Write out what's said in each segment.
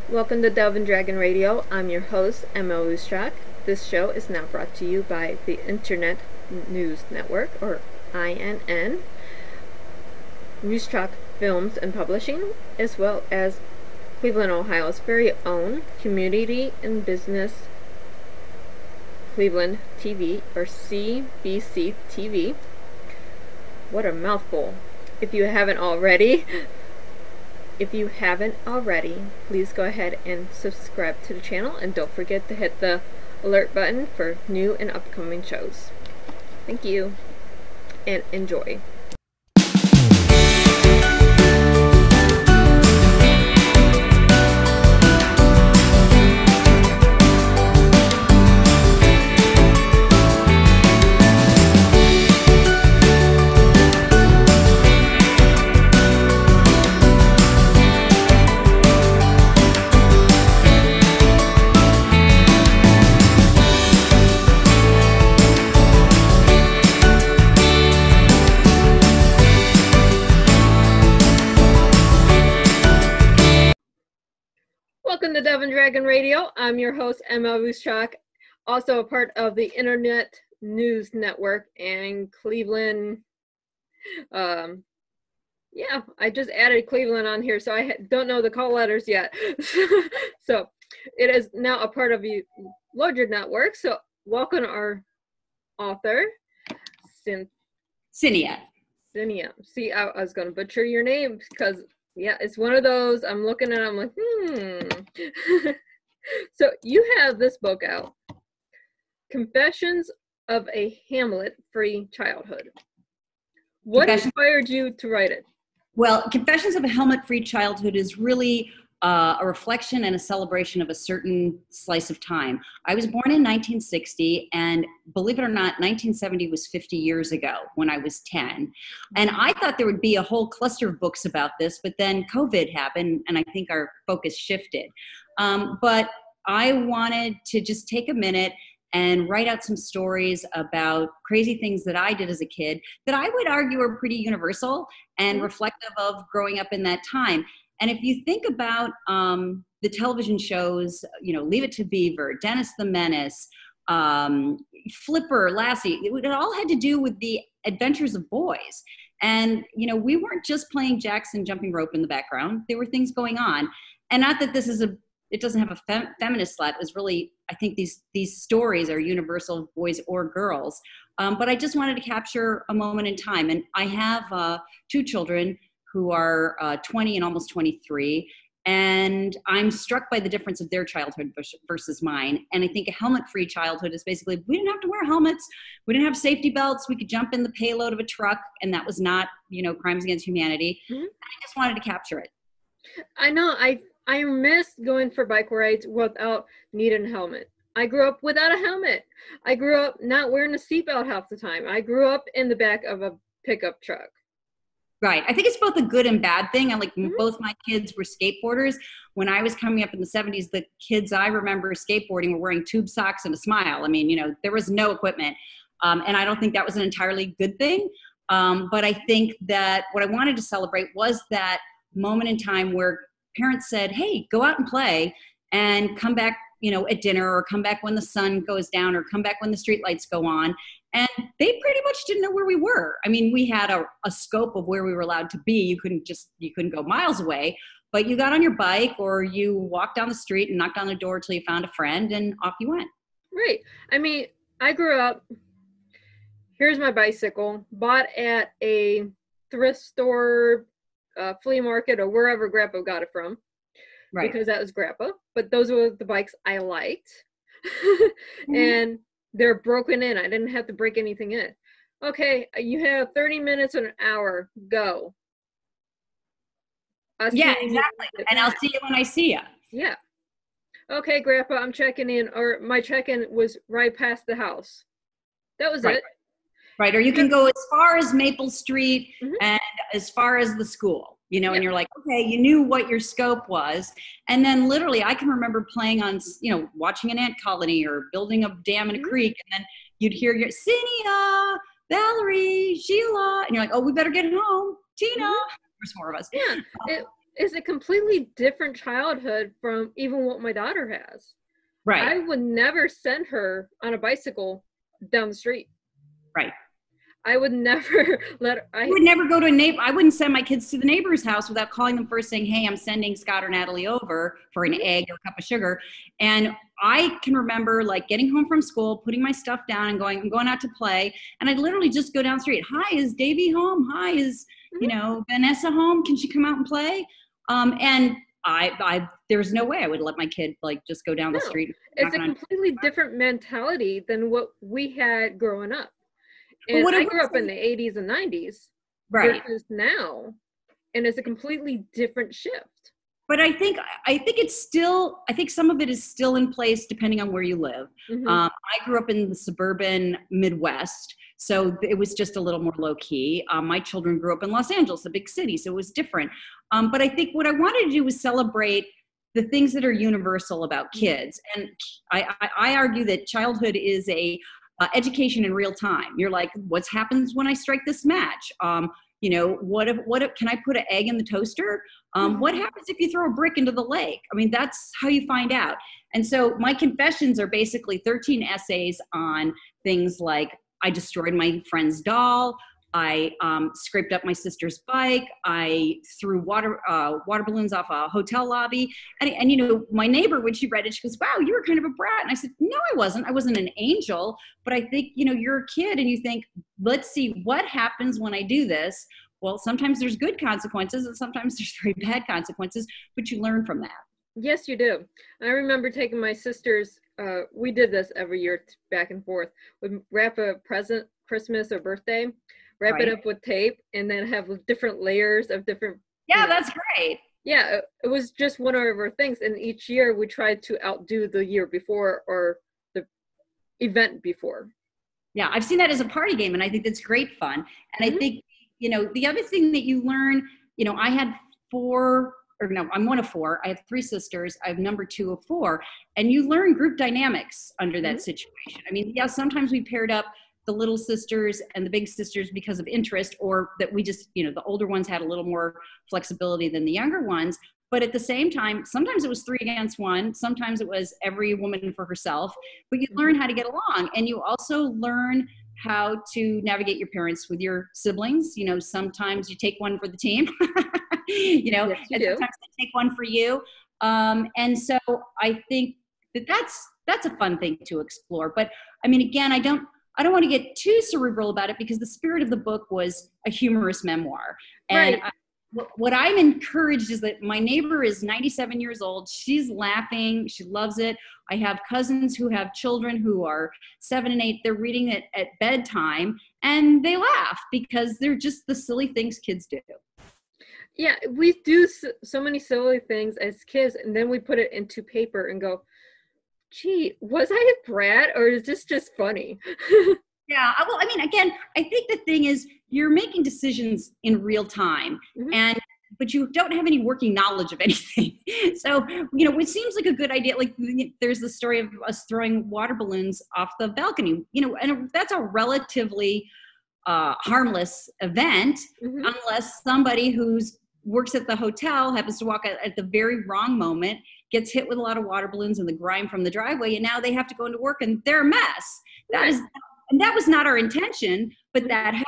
Welcome to Dove and Dragon Radio. I'm your host, M.L.ruscsak. This show is now brought to you by the Internet News Network, or INN, ruscsak Films and Publishing, as well as Cleveland, Ohio's very own Community and Business Cleveland TV, or CBC TV. What a mouthful. If you haven't already, please go ahead and subscribe to the channel, and don't forget to hit the alert button for new and upcoming shows. Thank you, and enjoy. Welcome to Dove and Dragon Radio. I'm your host, M.L.ruscsak, also a part of the Internet News Network in Cleveland. Yeah, I just added Cleveland on here, so I don't know the call letters yet. So it is now a part of the larger network. So welcome our author, Cinnia. Cinnia. See, I was going to butcher your name because, yeah, it's one of those. I'm looking at it, I'm like, So you have this book out, Confessions of a Hamlet-Free Childhood. What inspired you to write it? Well, Confessions of a Helmet-Free Childhood is really a reflection and a celebration of a certain slice of time. I was born in 1960, and believe it or not, 1970 was 50 years ago when I was 10. And I thought there would be a whole cluster of books about this, but then COVID happened, and I think our focus shifted. But I wanted to just take a minute and write out some stories about crazy things that I did as a kid that I would argue are pretty universal and reflective of growing up in that time. And if you think about the television shows, you know, Leave It to Beaver, Dennis the Menace, Flipper, Lassie, it all had to do with the adventures of boys. And, you know, we weren't just playing jacks and jumping rope in the background. There were things going on. And not that this is it doesn't have a feminist slant. It's really, I think these stories are universal, boys or girls. But I just wanted to capture a moment in time. And I have two children who are 20 and almost 23. And I'm struck by the difference of their childhood versus mine. And I think a helmet-free childhood is basically, we didn't have to wear helmets. We didn't have safety belts. We could jump in the payload of a truck. And that was not, you know, crimes against humanity. I just wanted to capture it. I know. I miss going for bike rides without needing a helmet. I grew up without a helmet. I grew up not wearing a seatbelt half the time. I grew up in the back of a pickup truck. Right. I think it's both a good and bad thing. I like both my kids were skateboarders. When I was coming up in the 70s, the kids I remember skateboarding were wearing tube socks and a smile. I mean, you know, there was no equipment. And I don't think that was an entirely good thing. But I think that what I wanted to celebrate was that moment in time where parents said, hey, go out and play and come back, you know, at dinner, or come back when the sun goes down, or come back when the street lights go on. And they pretty much didn't know where we were. I mean, we had a scope of where we were allowed to be. You couldn't go miles away, but you got on your bike or you walked down the street and knocked on the door till you found a friend, and off you went. Right. I mean, I grew up, here's my bicycle, bought at a thrift store, flea market, or wherever Grandpa got it from. Right. Because that was Grandpa. But those were the bikes I liked. And they're broken in. I didn't have to break anything in. Okay, you have 30 minutes or an hour. Go. Yeah, exactly. And I'll see you when I see you. Yeah. Okay, Grandpa, I'm checking in. Or my check-in was right past the house. That was it. Right. Or you can go as far as Maple Street and as far as the school. You know, and you're like, okay, you knew what your scope was. And then literally I can remember playing on, you know, watching an ant colony or building a dam in a creek. And then you'd hear your Cinnia, Valerie, Sheila. And you're like, oh, we better get home. Tina. There's more of us. Yeah. is a completely different childhood from even what my daughter has. Right. I would never send her on a bicycle down the street. Right. I would never let her. I would never go to a neighbor. I wouldn't send my kids to the neighbor's house without calling them first, saying, "Hey, I'm sending Scott or Natalie over for an egg or a cup of sugar." And I can remember like getting home from school, putting my stuff down, and I'm going out to play. And I'd literally just go down the street. "Hi, is Davy home? Hi, is Vanessa home? Can she come out and play?" And there's no way I would let my kid like just go down the street. It's a completely different mentality than what we had growing up. And I grew up in the 80s and 90s versus now, and it's a completely different shift. But I think it's still, I think some of it is still in place depending on where you live. I grew up in the suburban Midwest, so it was just a little more low key. My children grew up in Los Angeles, a big city, so it was different. But I think what I wanted to do was celebrate the things that are universal about kids. And I argue that childhood is a education in real time. You're like, what happens when I strike this match? What if can I put an egg in the toaster? What happens if you throw a brick into the lake? I mean, that's how you find out. And so my confessions are basically 13 essays on things like I destroyed my friend's doll. I scraped up my sister's bike. I threw water balloons off a hotel lobby. And my neighbor, when she read it, she goes, "Wow, you were kind of a brat." And I said, "No, I wasn't. I wasn't an angel. But I think, you're a kid and you think, let's see what happens when I do this." Well, sometimes there's good consequences and sometimes there's very bad consequences, but you learn from that. Yes, you do. I remember taking my sister's, we did this every year back and forth. We'd wrap a present, Christmas or birthday, wrap it up with tape, and then have different layers of different. Yeah, that's great. Yeah, it was just one of our things. And each year we tried to outdo the year before or the event before. Yeah, I've seen that as a party game, and I think that's great fun. And I think, the other thing that you learn, I had I'm one of four. I have three sisters. I have number 2 of 4. And you learn group dynamics under that situation. I mean, yeah, sometimes we paired up the little sisters and the big sisters because of interest, or that we just, the older ones had a little more flexibility than the younger ones. But at the same time, sometimes it was 3 against 1. Sometimes it was every woman for herself. But you learn how to get along. And you also learn how to navigate your parents with your siblings. Sometimes you take one for the team, yes, and sometimes they take one for you. And so I think that's a fun thing to explore. But I mean, again, I don't want to get too cerebral about it because the spirit of the book was a humorous memoir. And what I'm encouraged is that my neighbor is 97 years old. She's laughing. She loves it. I have cousins who have children who are 7 and 8. They're reading it at bedtime and they laugh because they're just the silly things kids do. Yeah, we do so many silly things as kids, and then we put it into paper and go, "Gee, was I a brat, or is this just funny?" Yeah, well, I mean, again, I think the thing is you're making decisions in real time, but you don't have any working knowledge of anything. So, it seems like a good idea. Like there's the story of us throwing water balloons off the balcony, and that's a relatively harmless event, unless somebody who's works at the hotel happens to walk at the very wrong moment, gets hit with a lot of water balloons and the grime from the driveway, and now they have to go into work and they're a mess. That was not our intention, but that happened.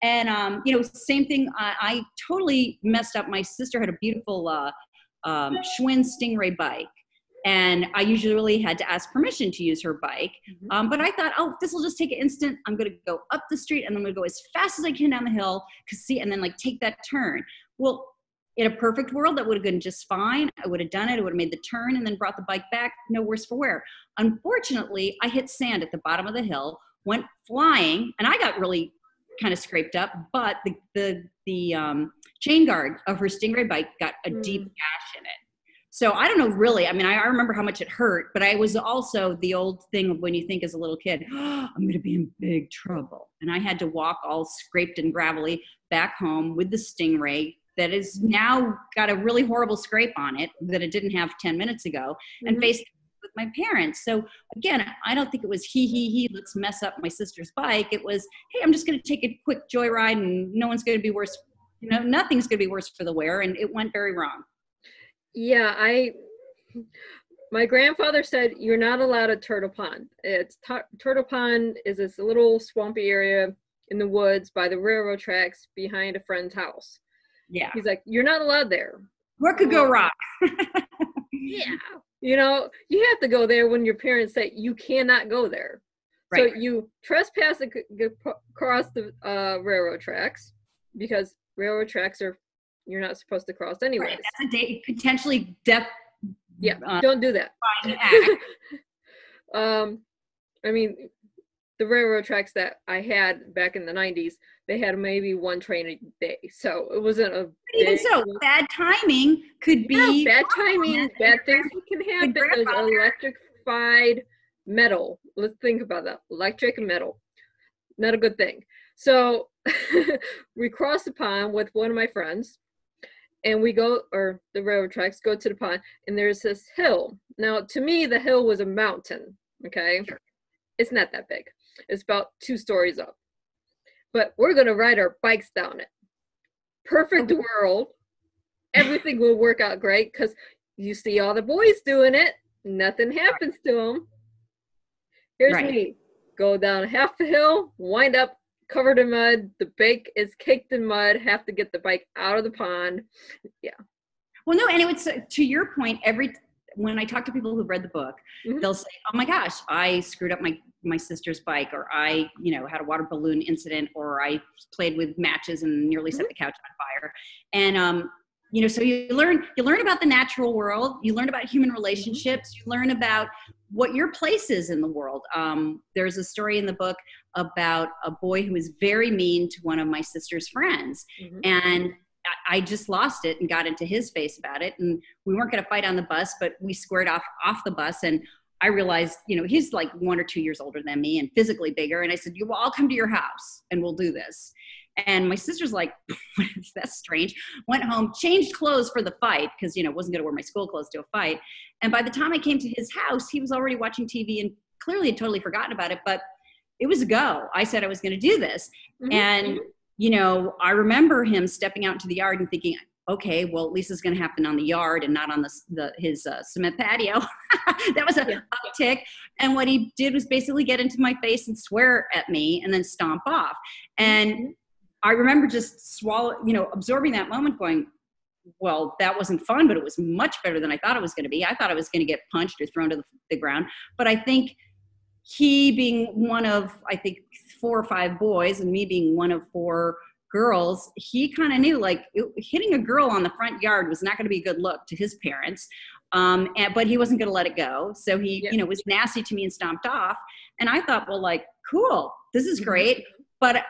And same thing. I totally messed up. My sister had a beautiful Schwinn Stingray bike, and I usually had to ask permission to use her bike. But I thought, this will just take an instant. I'm going to go up the street and I'm going to go as fast as I can down the hill, and then take that turn. Well, in a perfect world, that would have been just fine. I would have done it. I would have made the turn and then brought the bike back. No worse for wear. Unfortunately, I hit sand at the bottom of the hill, went flying, and I got really kind of scraped up. But the chain guard of her Stingray bike got a deep gash in it. So I don't know, really. I mean, I remember how much it hurt, but I was also the old thing of when you think as a little kid, I'm going to be in big trouble. And I had to walk all scraped and gravelly back home with the Stingray that is now got a really horrible scrape on it that it didn't have 10 minutes ago, and face with my parents. So again, I don't think it was let's mess up my sister's bike. It was, hey, I'm just going to take a quick joyride and no one's going to be worse You know, nothing's going to be worse for the wear, and it went very wrong. Yeah, my grandfather said you're not allowed at Turtle Pond. Turtle Pond is this little swampy area in the woods by the railroad tracks behind a friend's house. Yeah. He's like, you're not allowed there. What could go wrong? Yeah. You know, you have to go there when your parents say you cannot go there. Right. So you trespass across the railroad tracks, because railroad tracks you're not supposed to cross anyways. Right. That's a potentially death. Yeah, don't do that. I mean, the railroad tracks that I had back in the 90s, they had maybe one train a day, so it wasn't a. Even so, bad timing could be. Bad timing, bad things can happen. There's electrified metal. Let's think about that. Electric metal, not a good thing. So we cross the pond with one of my friends, and we go, or the railroad tracks go to the pond, and there's this hill. Now, to me, the hill was a mountain. Okay, sure. It's not that big. It's about 2 stories up. But we're going to ride our bikes down it. Perfect world. Everything will work out great because you see all the boys doing it. Nothing happens to them. Here's me. Go down half the hill, wind up covered in mud. The bike is caked in mud. Have to get the bike out of the pond. Yeah. Well, no, and it was, to your point, when I talk to people who've read the book, they'll say, oh my gosh, I screwed up my sister's bike, or I, had a water balloon incident, or I played with matches and nearly set the couch on fire. And, so you learn about the natural world, you learn about human relationships, you learn about what your place is in the world. There's a story in the book about a boy who was very mean to one of my sister's friends. And I just lost it and got into his face about it. And we weren't going to fight on the bus, but we squared off the bus. And I realized, he's like 1 or 2 years older than me and physically bigger. And I said, well, I'll come to your house and we'll do this. And my sister's like, that's strange. Went home, changed clothes for the fight, because, wasn't going to wear my school clothes to a fight. And by the time I came to his house, he was already watching TV and clearly had totally forgotten about it. But it was a go. I said I was going to do this. And I remember him stepping out into the yard and thinking, okay, well, at least it's going to happen on the yard and not on his cement patio. That was a uptick. And what he did was basically get into my face and swear at me and then stomp off. And I remember just absorbing that moment, going, well, that wasn't fun, but it was much better than I thought it was going to be. I thought I was going to get punched or thrown to the ground. But I think he being one of, 4 or 5 boys and me being one of 4 girls, he kind of knew, like, hitting a girl on the front yard was not going to be a good look to his parents. But he wasn't going to let it go. So he, was nasty to me and stomped off. And I thought, well, like, cool, this is great. But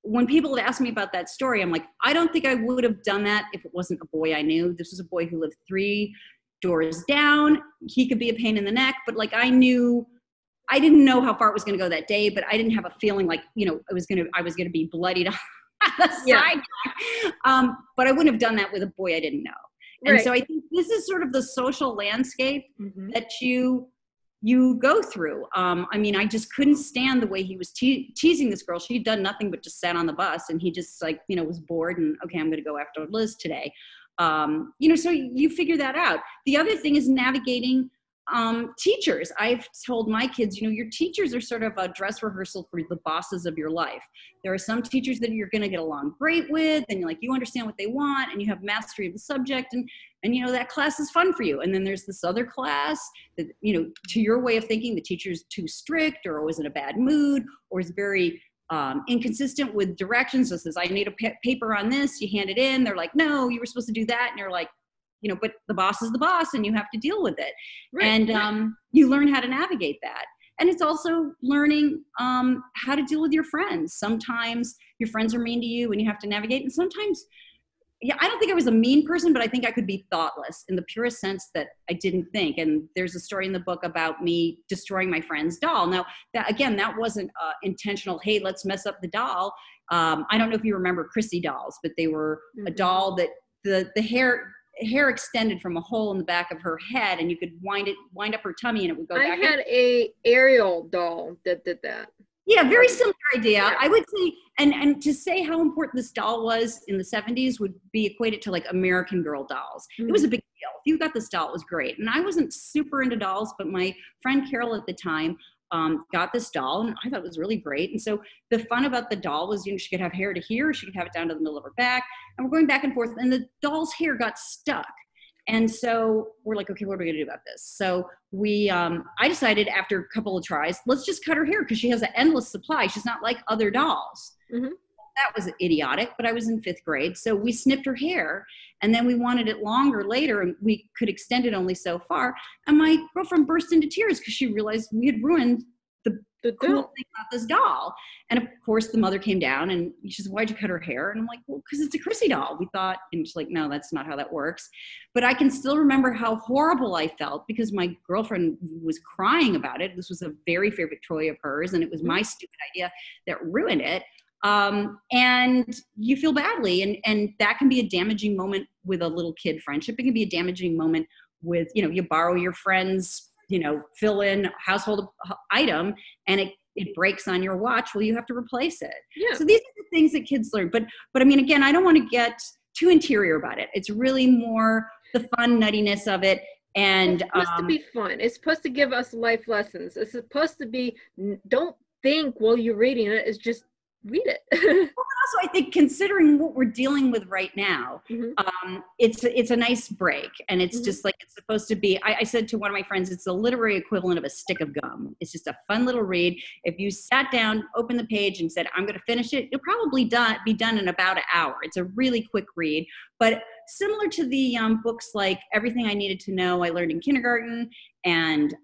when people have asked me about that story, I'm like, I don't think I would have done that if it wasn't a boy I knew. This was a boy who lived 3 doors down. He could be a pain in the neck, but like, I didn't know how far it was going to go that day, but I didn't have a feeling like, I was going to be bloodied on the sidewalk. But I wouldn't have done that with a boy I didn't know. And so I think this is sort of the social landscape that you go through. I just couldn't stand the way he was teasing this girl. She'd done nothing but just sat on the bus, and he just was bored and, okay, I'm going to go after Liz today. So you figure that out. The other thing is navigating teachers. I've told my kids, your teachers are sort of a dress rehearsal for the bosses of your life. There are some teachers that you're going to get along great with, and you understand what they want, and you have mastery of the subject, and that class is fun for you. And then there's this other class that, to your way of thinking, the teacher's too strict, or was in a bad mood, or is very inconsistent with directions. So says, I need a paper on this. You hand it in. They're like, no, you were supposed to do that. And you're like, but the boss is the boss and you have to deal with it. And you learn how to navigate that. And it's also learning how to deal with your friends. Sometimes your friends are mean to you and you have to navigate. And sometimes, I don't think I was a mean person, but I think I could be thoughtless in the purest sense that I didn't think. And there's a story in the book about me destroying my friend's doll. Now, that wasn't intentional. Hey, let's mess up the doll. I don't know if you remember Chrissy dolls, but they were a doll that the hair extended from a hole in the back of her head, and you could wind up her tummy and it would go back. I had a Ariel doll that did that. Yeah, very similar idea. Yeah. I would say, and to say how important this doll was in the 70s would be equated to like American Girl dolls. It was a big deal. If you got this doll, it was great. And I wasn't super into dolls, but my friend Carol at the time got this doll, and I thought it was really great. And so the fun about the doll was, you know, she could have hair to here, she could have it down to the middle of her back, and we're going back and forth, and the doll's hair got stuck. And so we're like, okay, what are we gonna do about this? So I decided after a couple of tries, let's just cut her hair because she has an endless supply. She's not like other dolls. That was idiotic, but I was in 5th grade. So we snipped her hair, and then we wanted it longer later, and we could extend it only so far. And my girlfriend burst into tears because she realized we had ruined the cool thing about this doll. And of course the mother came down and she said, why'd you cut her hair? And I'm like, well, because it's a Chrissy doll, we thought. And she's like, no, that's not how that works. But I can still remember how horrible I felt because my girlfriend was crying about it. This was a very favorite toy of hers, and it was my stupid idea that ruined it. And you feel badly, and that can be a damaging moment with a little kid friendship. It can be a damaging moment with, you know, you borrow your friend's, you know, fill in household item, and it breaks on your watch. Well, you have to replace it. Yeah. So these are the things that kids learn. But I mean, again, I don't want to get too interior about it. It's really more the fun nuttiness of it. And it's supposed to be fun. It's supposed to give us life lessons. It's supposed to be, don't think while you're reading it, it's just read it. Well, also, I think considering what we're dealing with right now, it's a nice break, and it's just like it's supposed to be. I said to one of my friends, it's the literary equivalent of a stick of gum. It's just a fun little read. If you sat down, opened the page, and said, "I'm going to finish it," you'll probably be done in about an hour. It's a really quick read, but similar to the books like Everything I Needed to Know I Learned in Kindergarten, and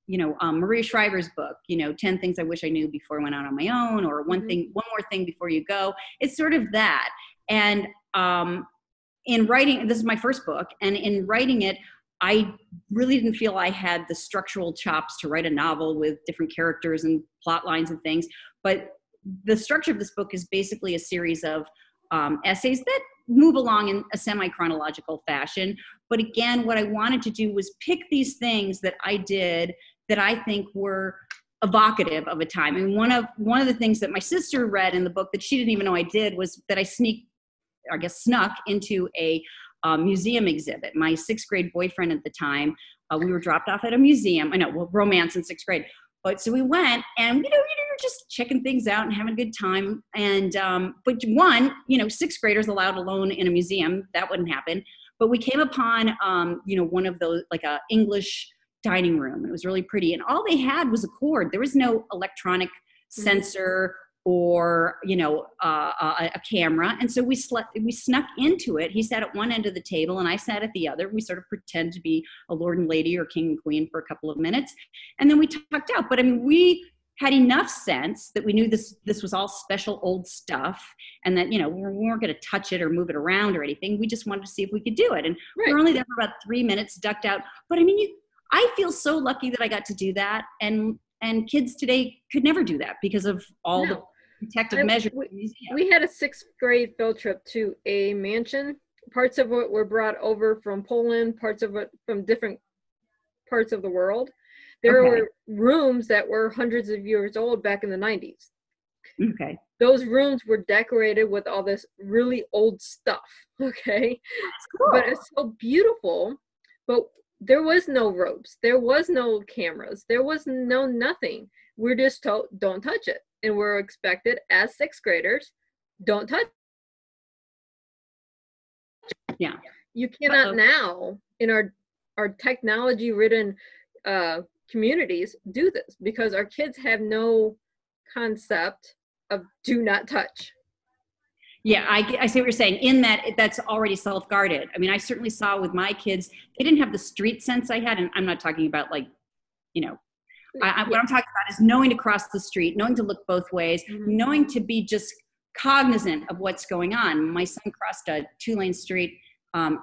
Maria Shriver's book, 10 Things I Wish I Knew Before I Went Out on My Own, or One More Thing Before You Go. It's sort of that. And in writing, this is my first book, and in writing it, I really didn't feel I had the structural chops to write a novel with different characters and plot lines and things. But the structure of this book is basically a series of essays that move along in a semi-chronological fashion. But again, what I wanted to do was pick these things that I did that I think were evocative of a time. And one of the things that my sister read in the book that she didn't even know I did was that I snuck into a museum exhibit. My 6th grade boyfriend at the time, we were dropped off at a museum. I know, well, romance in 6th grade. But so we went, and you're just checking things out and having a good time. And but 6th graders allowed alone in a museum, that wouldn't happen. But we came upon one of those, like a English dining room. It was really pretty, and all they had was a cord. There was no electronic sensor or a camera. And so we snuck into it. He sat at one end of the table and I sat at the other. We sort of pretend to be a lord and lady or king and queen for a couple of minutes, and then we tucked out. But I mean, we had enough sense that we knew this was all special old stuff, and that we weren't going to touch it or move it around or anything. We just wanted to see if we could do it, and we were only there for about 3 minutes, ducked out. But I mean, I feel so lucky that I got to do that, and kids today could never do that because of all the protective measures. We had a 6th grade field trip to a mansion. Parts of it were brought over from Poland, parts of it from different parts of the world. There were rooms that were hundreds of years old back in the 90s. Okay. Those rooms were decorated with all this really old stuff. Okay. That's cool. But it's so beautiful. But there was no ropes. There was no cameras. There was no nothing. We're just told, don't touch it. And we're expected as 6th graders, don't touch it. Yeah. You cannot now, in our technology-ridden communities, do this because our kids have no concept of do not touch. Yeah, I see what you're saying. In that's already self-guarded. I mean, I certainly saw with my kids, they didn't have the street sense I had, and I'm not talking about what I'm talking about is knowing to cross the street, knowing to look both ways, knowing to be just cognizant of what's going on. My son crossed a 2-lane street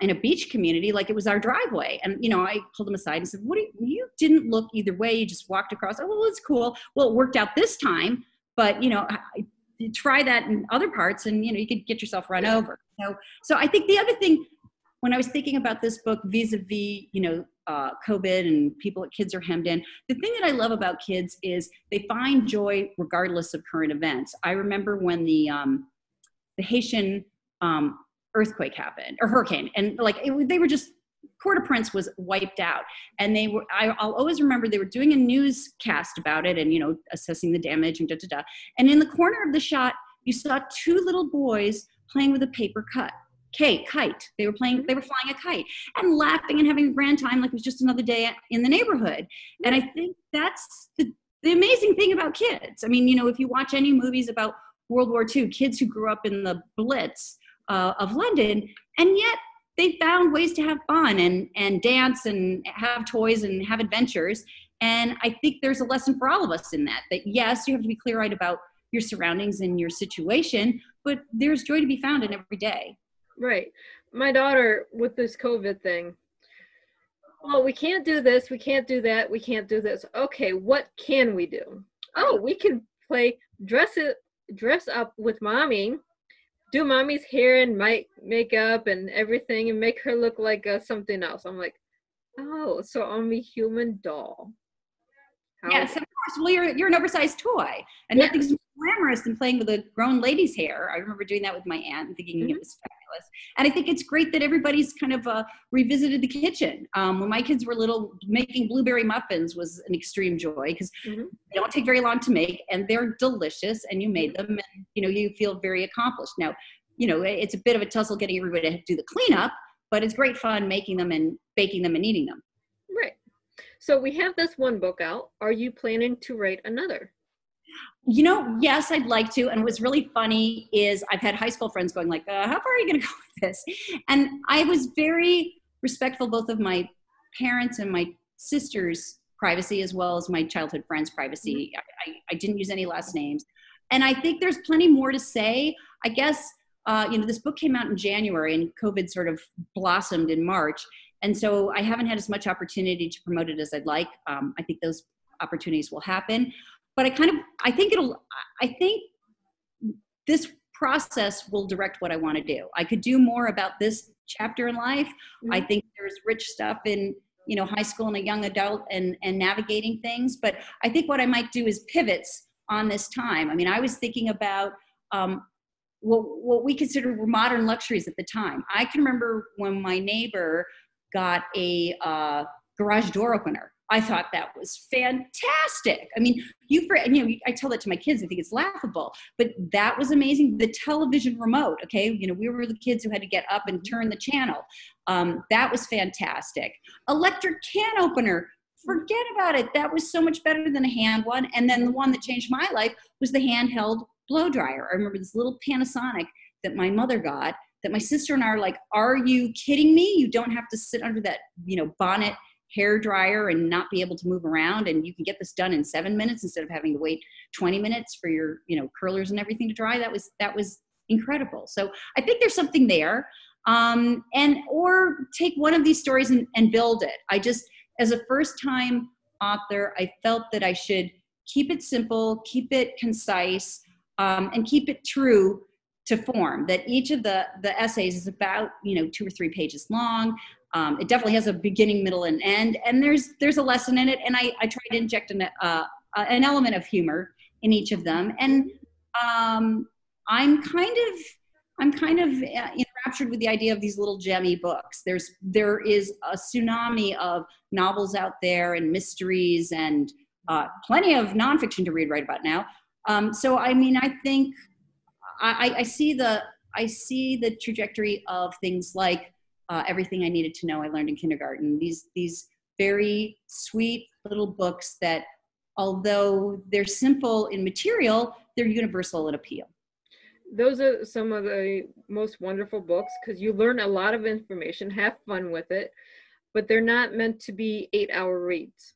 in a beach community like it was our driveway. And, I pulled him aside and said, you didn't look either way. You just walked across. Oh, well, it's cool. Well, it worked out this time, but, you try that in other parts and, you could get yourself run over. So I think the other thing, when I was thinking about this book vis-a-vis, COVID and kids are hemmed in. The thing that I love about kids is they find joy regardless of current events. I remember when the Haitian earthquake happened, or hurricane, and they were just, Port-au-Prince was wiped out, and I'll always remember they were doing a newscast about it and, you know, assessing the damage and and in the corner of the shot, you saw two little boys playing with a paper kite. They were flying a kite and laughing and having a grand time like it was just another day in the neighborhood. And I think that's the amazing thing about kids. I mean, you know, if you watch any movies about World War II, kids who grew up in the Blitz of London, and yet they found ways to have fun and dance and have toys and have adventures. And I think there's a lesson for all of us in that yes, you have to be clear-eyed about your surroundings and your situation, but there's joy to be found in every day. Right. My daughter, with this COVID thing, well, we can't do this, we can't do that, we can't do this. Okay, what can we do? Oh, we can play dress up with mommy, do mommy's hair and makeup and everything, and make her look like something else. I'm like, oh, so I'm a human doll. Yes, of course. Well, you're an oversized toy, and nothing's more glamorous than playing with a grown lady's hair. I remember doing that with my aunt and thinking it was fabulous. And I think it's great that everybody's kind of revisited the kitchen. When my kids were little, making blueberry muffins was an extreme joy because they don't take very long to make, and they're delicious. And you made them, and you know, you feel very accomplished. Now, you know, it's a bit of a tussle getting everybody to do the cleanup, but it's great fun making them and baking them and eating them. Right. So we have this one book out. Are you planning to write another? You know, yes, I'd like to. And what's really funny is I've had high school friends going like, how far are you going to go with this? And I was very respectful both of my parents and my sister's privacy as well as my childhood friends' privacy. I didn't use any last names. And I think there's plenty more to say. I guess, you know, this book came out in January and COVID sort of blossomed in March. And so I haven't had as much opportunity to promote it as I'd like. I think those opportunities will happen. But I think this process will direct what I want to do. I could do more about this chapter in life. I think there's rich stuff in, you know, high school and a young adult and navigating things. But I think what I might do is pivots on this time. I mean, I was thinking about what we considered were modern luxuries at the time. I can remember when my neighbor got a garage door opener. I thought that was fantastic. I mean, I tell that to my kids. I think it's laughable, but that was amazing. The television remote, okay? You know, we were the kids who had to get up and turn the channel. That was fantastic. Electric can opener, forget about it. That was so much better than a hand one. And then the one that changed my life was the handheld blow dryer. I remember this little Panasonic that my mother got that my sister and I are like, are you kidding me? You don't have to sit under that, you know, bonnet hair dryer and not be able to move around, and you can get this done in 7 minutes instead of having to wait 20 minutes for your, you know, curlers and everything to dry. That was incredible. So I think there's something there. Or take one of these stories and build it. I just, as a first-time author, I felt that I should keep it simple, keep it concise, and keep it true to form. That each of the essays is about, you know, 2 or 3 pages long. It definitely has a beginning, middle, and end, and there's a lesson in it. And I try to inject an element of humor in each of them. And I'm kind of enraptured with the idea of these little gemmy books. There is a tsunami of novels out there and mysteries and plenty of nonfiction to read right about now. So I mean, I think I see the trajectory of things like Everything I Needed to Know I Learned in Kindergarten. These very sweet little books that, although they're simple in material, they're universal in appeal. Those are some of the most wonderful books because you learn a lot of information, have fun with it, but they're not meant to be 8-hour reads.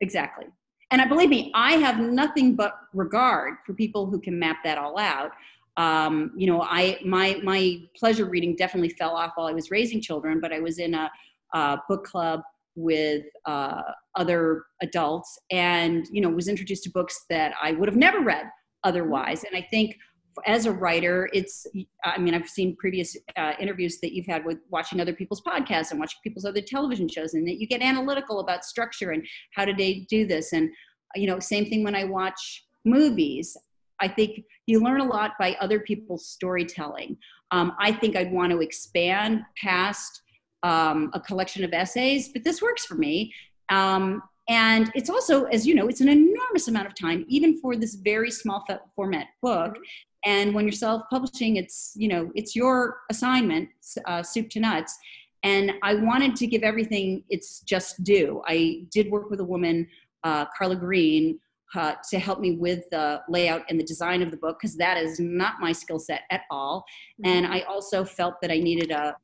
Exactly. And believe me, I have nothing but regard for people who can map that all out. You know, my pleasure reading definitely fell off while I was raising children, but I was in a book club with other adults and, you know, was introduced to books that I would have never read otherwise. And I think as a writer, I mean, I've seen previous interviews that you've had with watching other people's podcasts and watching people's other television shows, and that you get analytical about structure and how did they do this. And, you know, same thing when I watch movies. I think you learn a lot by other people's storytelling. I think I'd want to expand past a collection of essays, but this works for me. And it's also, as you know, it's an enormous amount of time, even for this very small format book. And when you're self-publishing, it's, you know, it's your assignment, soup to nuts. And I wanted to give everything its just due. I did work with a woman, Carla Green, to help me with the layout and the design of the book, because that is not my skill set at all. And I also felt that I needed a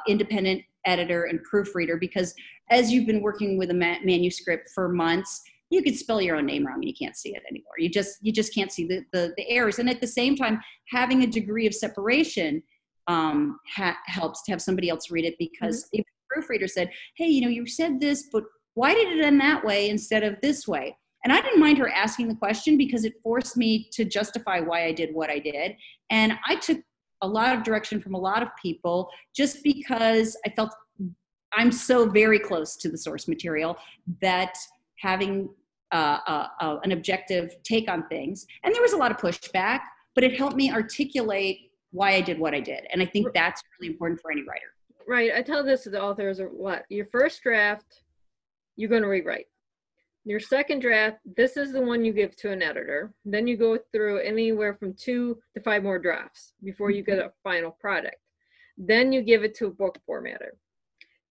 independent editor and proofreader, because as you've been working with a manuscript for months, you could spell your own name wrong and you can't see it anymore. You just can't see the errors. And at the same time, having a degree of separation helps to have somebody else read it, because if the proofreader said, hey, you know, you said this, but why did it end that way instead of this way? And I didn't mind her asking the question, because it forced me to justify why I did what I did. And I took a lot of direction from a lot of people, just because I felt I'm so very close to the source material that having an objective take on things, and there was a lot of pushback, but it helped me articulate why I did what I did. And I think that's really important for any writer. Right. I tell this to the authors, or what, your first draft, you're going to rewrite. Your second draft, this is the one you give to an editor. Then you go through anywhere from 2 to 5 more drafts before you get a final product. Then you give it to a book formatter.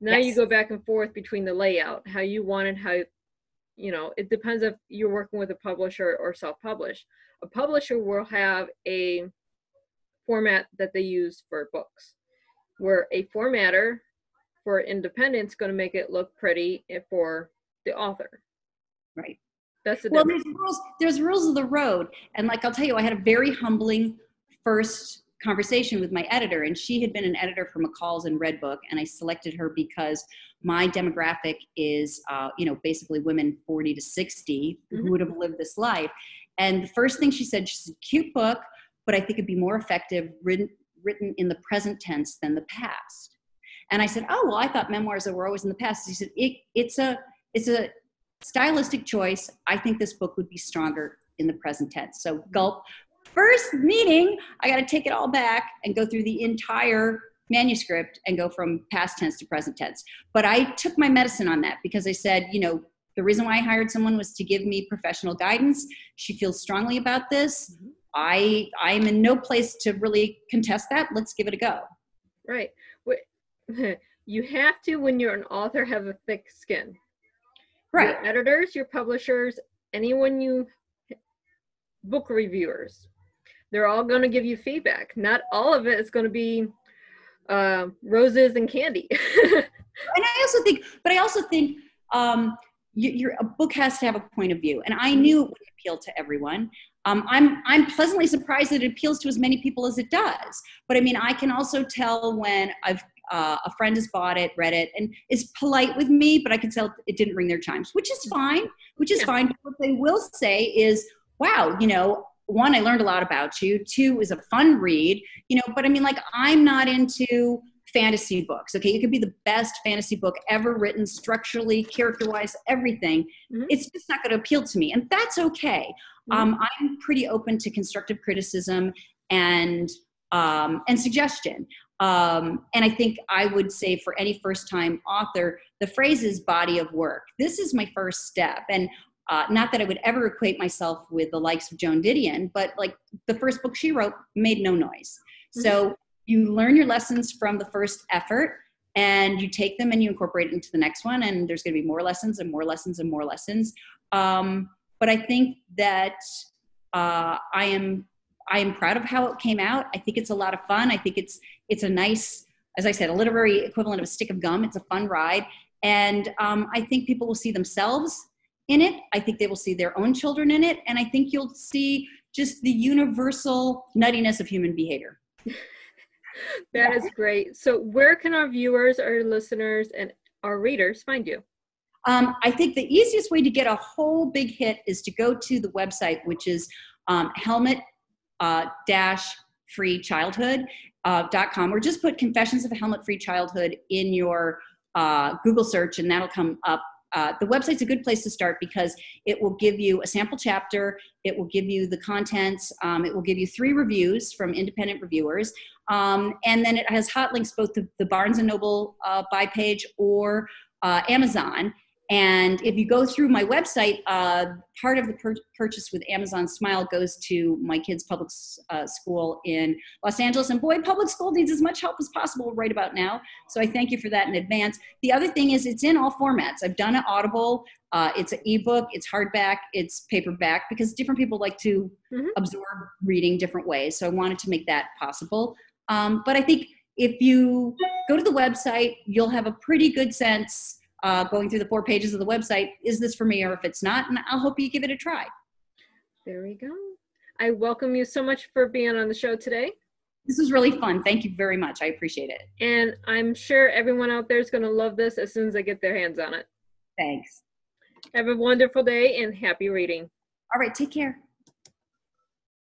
Now you go back and forth between the layout, how you want it, how, you know, it depends if you're working with a publisher or self-publish. A publisher will have a format that they use for books, where a formatter for independent is going to make it look pretty for the author. Right. That's the difference. There's rules of the road. And like, I'll tell you, I had a very humbling first conversation with my editor, and she had been an editor for McCall's and Redbook, and I selected her because my demographic is, you know, basically women 40 to 60 who would have lived this life. And the first thing she said, cute book, but I think it'd be more effective written in the present tense than the past. And I said, oh, well, I thought memoirs that were always in the past. She said, it's a stylistic choice. I think this book would be stronger in the present tense. So gulp. First meeting, I got to take it all back and go through the entire manuscript and go from past tense to present tense. But I took my medicine on that, because I said, you know, the reason why I hired someone was to give me professional guidance. She feels strongly about this. I'm in no place to really contest that. Let's give it a go. Right. You have to, when you're an author, have a thick skin. Right. Your editors, your publishers, book reviewers, they're all going to give you feedback. Not all of it is going to be roses and candy. And I also think a book has to have a point of view. And I knew it would appeal to everyone. I'm pleasantly surprised that it appeals to as many people as it does. But I mean, I can also tell when a friend has bought it, read it, and is polite with me, but I can tell it didn't ring their chimes, which is fine. But what they will say is, wow, you know, 1, I learned a lot about you. 2, is a fun read, you know, but I mean, like, I'm not into fantasy books. Okay. It could be the best fantasy book ever written, structurally, character-wise, everything. It's just not going to appeal to me. And that's okay. I'm pretty open to constructive criticism and suggestion. And I think I would say for any first-time author, the phrase is body of work. This is my first step. And not that I would ever equate myself with the likes of Joan Didion, but like the first book she wrote made no noise. So you learn your lessons from the first effort, and you take them and you incorporate it into the next one. And there's going to be more lessons and more lessons and more lessons. But I think that I am proud of how it came out. I think it's a lot of fun. I think it's a nice, as I said, a literary equivalent of a stick of gum. It's a fun ride. And I think people will see themselves in it. I think they will see their own children in it. And I think you'll see just the universal nuttiness of human behavior. That is great. So where can our viewers, our listeners, and our readers find you? I think the easiest way to get a whole big hit is to go to the website, which is dash free childhood.com, or just put Confessions of a Helmet-Free Childhood in your Google search and that'll come up. The website's a good place to start because it will give you a sample chapter, it will give you the contents, it will give you 3 reviews from independent reviewers, and then it has hot links both to the Barnes & Noble buy page or Amazon. And if you go through my website, part of the purchase with Amazon Smile goes to my kids' public school in Los Angeles. And boy, public school needs as much help as possible right about now. So I thank you for that in advance. The other thing is it's in all formats. I've done it Audible. It's an ebook, it's hardback, it's paperback, because different people like to absorb reading different ways. So I wanted to make that possible. But I think if you go to the website, you'll have a pretty good sense going through the 4 pages of the website, is this for me, or if it's not, and I'll hope you give it a try. There we go. I welcome you so much for being on the show today. This was really fun. Thank you very much. I appreciate it. And I'm sure everyone out there is going to love this as soon as they get their hands on it. Thanks. Have a wonderful day and happy reading. All right, take care.